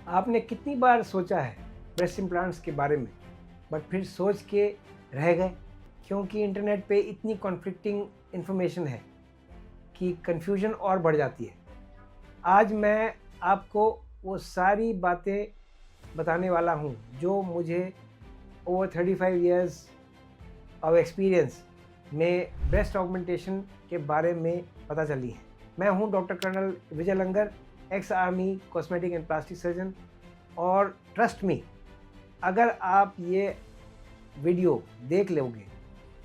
आपने कितनी बार सोचा है ब्रेस्ट इम्प्लांट्स के बारे में, बट फिर सोच के रह गए क्योंकि इंटरनेट पे इतनी कॉन्फ्लिक्टिंग इन्फॉर्मेशन है कि कन्फ्यूजन और बढ़ जाती है। आज मैं आपको वो सारी बातें बताने वाला हूँ जो मुझे ओवर 35 इयर्स ऑफ एक्सपीरियंस में ब्रेस्ट ऑगमेंटेशन के बारे में पता चली है। मैं हूँ doctor colonel Vijay Langar, ex army cosmetic and plastic surgeon. और ट्रस्ट मी, अगर आप ये वीडियो देख लोगे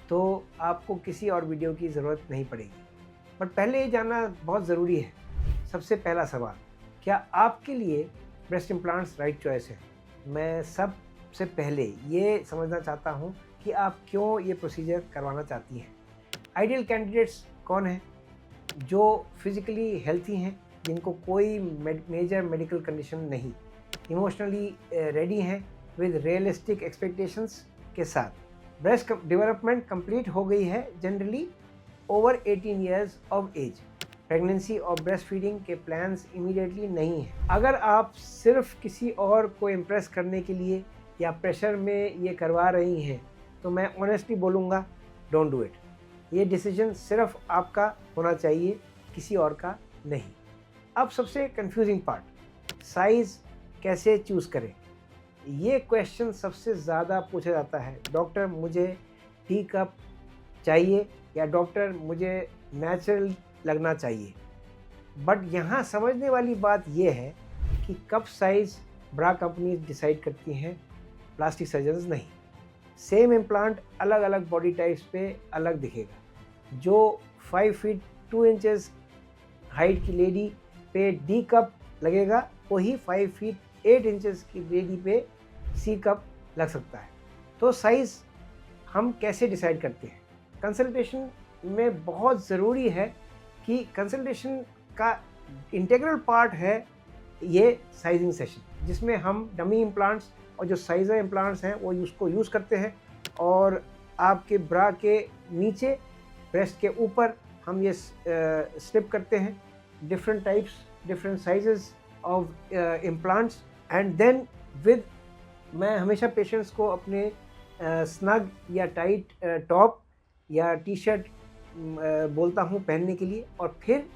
तो आपको किसी और वीडियो की ज़रूरत नहीं पड़ेगी। बट पहले ये जानना बहुत ज़रूरी है। सबसे पहला सवाल, क्या आपके लिए ब्रेस्ट इम्प्लांट्स राइट चॉइस है? मैं सबसे पहले ये समझना चाहता हूँ कि आप क्यों ये प्रोसीजर करवाना चाहती हैं। आइडियल कैंडिडेट्स कौन हैं? जो फिज़िकली हेल्थी हैं, जिनको कोई मेजर मेडिकल कंडीशन नहीं, इमोशनली रेडी हैं विद रियलिस्टिक एक्सपेक्टेशंस के साथ। ब्रेस्ट डेवलपमेंट कंप्लीट हो गई है generally over 18 years of age. Pregnancy और ब्रेस्ट फीडिंग के प्लान्स इमीडिएटली नहीं हैं। अगर आप सिर्फ किसी और को इम्प्रेस करने के लिए या प्रेशर में ये करवा रही हैं तो मैं ऑनेस्टली बोलूँगा, डोंट डू इट। ये डिसीजन सिर्फ आपका होना चाहिए, किसी और का नहीं। अब सबसे कंफ्यूजिंग पार्ट, साइज़ कैसे चूज़ करें? ये क्वेश्चन सबसे ज़्यादा पूछा जाता है। डॉक्टर मुझे टी कप चाहिए या डॉक्टर मुझे नेचुरल लगना चाहिए। बट यहाँ समझने वाली बात ये है कि कप साइज़ ब्रा कंपनीज डिसाइड करती हैं, प्लास्टिक सर्जन्स नहीं। सेम इम्प्लांट अलग अलग बॉडी टाइप्स पे अलग दिखेगा। जो 5 फीट 2 इंचेस हाइट की लेडी पे डी कप लगेगा, वही 5 फीट 8 इंचेस की लेडी पे सी कप लग सकता है। तो साइज़ हम कैसे डिसाइड करते हैं? कंसल्टेशन में बहुत ज़रूरी है कि कंसल्टेशन का इंटीग्रल पार्ट है ये साइजिंग सेशन, जिसमें हम डमी इम्प्लांट्स और जो साइज़र इम्प्लांट्स हैं वो उसको यूज़ करते हैं। और आपके ब्रा के नीचे, ब्रेस्ट के ऊपर हम ये स्ट्रिप करते हैं different types, different sizes of implants. And then with, मैं हमेशा पेशेंट्स को अपने स्नग या टाइट टॉप या टी शर्ट बोलता हूँ पहनने के लिए। और फिर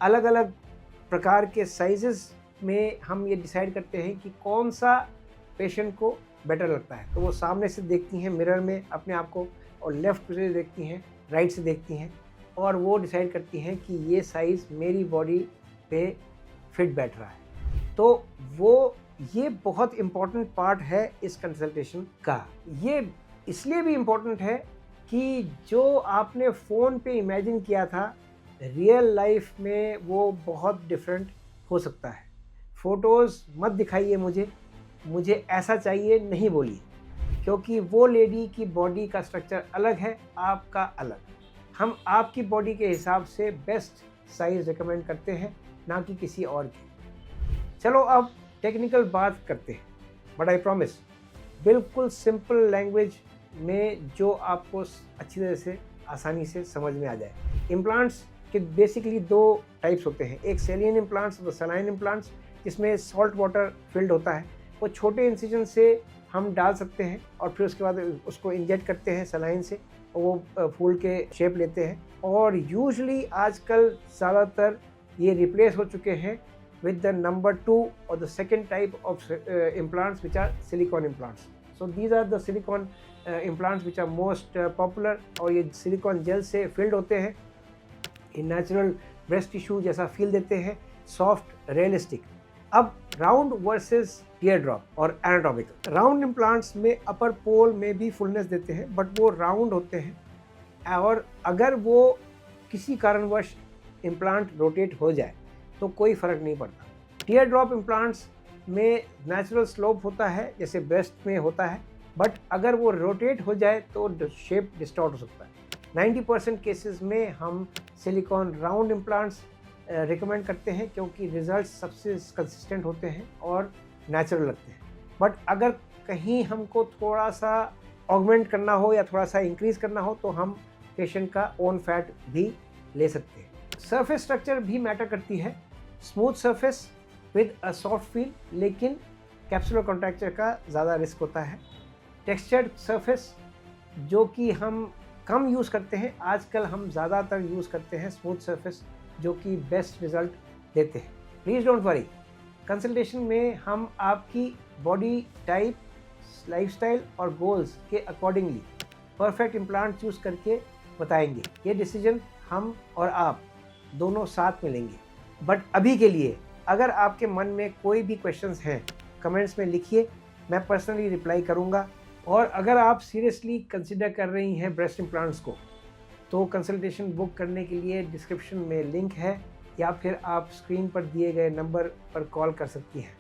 अलग अलग प्रकार के साइजेस में हम ये डिसाइड करते हैं कि कौन सा पेशेंट को बेटर लगता है। तो वो सामने से देखती हैं मिरर में अपने आप को, और लेफ़्ट से देखती हैं, राइट से देखती हैं, और वो डिसाइड करती हैं कि ये साइज़ मेरी बॉडी पे फिट बैठ रहा है। तो वो ये बहुत इम्पॉर्टेंट पार्ट है इस कंसल्टेशन का। ये इसलिए भी इम्पॉर्टेंट है कि जो आपने फ़ोन पे इमेजिन किया था, रियल लाइफ में वो बहुत डिफरेंट हो सकता है। फ़ोटोज़ मत दिखाइए मुझे ऐसा चाहिए नहीं बोलिए, क्योंकि वो लेडी की बॉडी का स्ट्रक्चर अलग है, आपका अलग। हम आपकी बॉडी के हिसाब से बेस्ट साइज़ रिकमेंड करते हैं, ना कि किसी और की। चलो अब टेक्निकल बात करते हैं, बट आई प्रॉमिस बिल्कुल सिंपल लैंग्वेज में जो आपको अच्छी तरह से आसानी से समझ में आ जाए। इम्प्लांट्स के बेसिकली 2 टाइप्स होते हैं, एक सेलियन इम्प्लांट्स और सलाइन इम्प्लांट्स, जिसमें सॉल्ट वाटर फिल्ड होता है। वो छोटे इंसिजन से हम डाल सकते हैं और फिर उसके बाद उसको इंजेक्ट करते हैं सलाइन से, और वो फूल के शेप लेते हैं। और यूजुअली आजकल ज़्यादातर ये रिप्लेस हो चुके हैं with the number 2 or the second type of implants, which are silicone implants. So these are the silicone implants which are most popular, और ये silicone gel से filled होते हैं, ये natural breast tissue जैसा feel देते हैं, soft, realistic। अब round versus teardrop और anatomical। round implants में upper pole में भी fullness देते हैं, but वो round होते हैं, और अगर वो किसी कारणवश implant rotate हो जाए तो कोई फ़र्क नहीं पड़ता। टीयर ड्रॉप इम्प्लांट्स में नेचुरल स्लोप होता है जैसे ब्रेस्ट में होता है, बट अगर वो रोटेट हो जाए तो शेप डिस्टॉर्ट हो सकता है। 90% केसेस में हम सिलिकॉन राउंड इम्प्लांट्स रिकमेंड करते हैं, क्योंकि रिजल्ट सबसे कंसिस्टेंट होते हैं और नेचुरल लगते हैं। बट अगर कहीं हमको थोड़ा सा ऑगमेंट करना हो या थोड़ा सा इंक्रीज़ करना हो तो हम पेशेंट का ओन फैट भी ले सकते हैं। सरफेस स्ट्रक्चर भी मैटर करती है। Smooth surface with a soft feel, लेकिन कैप्सुलर कॉन्ट्रैक्चर का ज़्यादा रिस्क होता है। टेक्सचर्ड सरफेस जो कि हम कम यूज़ करते हैं, आजकल हम ज़्यादातर यूज़ करते हैं स्मूथ सरफेस जो कि बेस्ट रिज़ल्ट देते हैं। प्लीज़ डोंट वरी, कंसल्टेशन में हम आपकी बॉडी टाइप, लाइफस्टाइल और गोल्स के अकॉर्डिंगली परफेक्ट इम्प्लांट चूज़ करके बताएंगे। ये डिसीजन हम और आप दोनों साथ में लेंगे। बट अभी के लिए अगर आपके मन में कोई भी क्वेश्चंस हैं, कमेंट्स में लिखिए, मैं पर्सनली रिप्लाई करूंगा। और अगर आप सीरियसली कंसिडर कर रही हैं ब्रेस्ट इम्प्लांट्स को, तो कंसल्टेशन बुक करने के लिए डिस्क्रिप्शन में लिंक है, या फिर आप स्क्रीन पर दिए गए नंबर पर कॉल कर सकती हैं।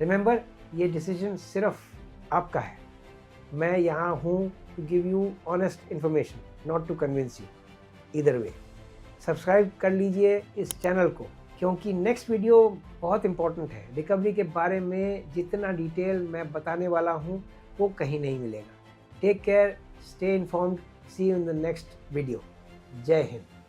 रिमेंबर, ये डिसीजन सिर्फ आपका है। मैं यहाँ हूँ to give you honest information, not to convince you. Either way subscribe कर लीजिए इस चैनल को, क्योंकि नेक्स्ट वीडियो बहुत इंपॉर्टेंट है। रिकवरी के बारे में जितना डिटेल मैं बताने वाला हूँ वो कहीं नहीं मिलेगा। Take care, stay informed, see you in the next video. जय हिंद।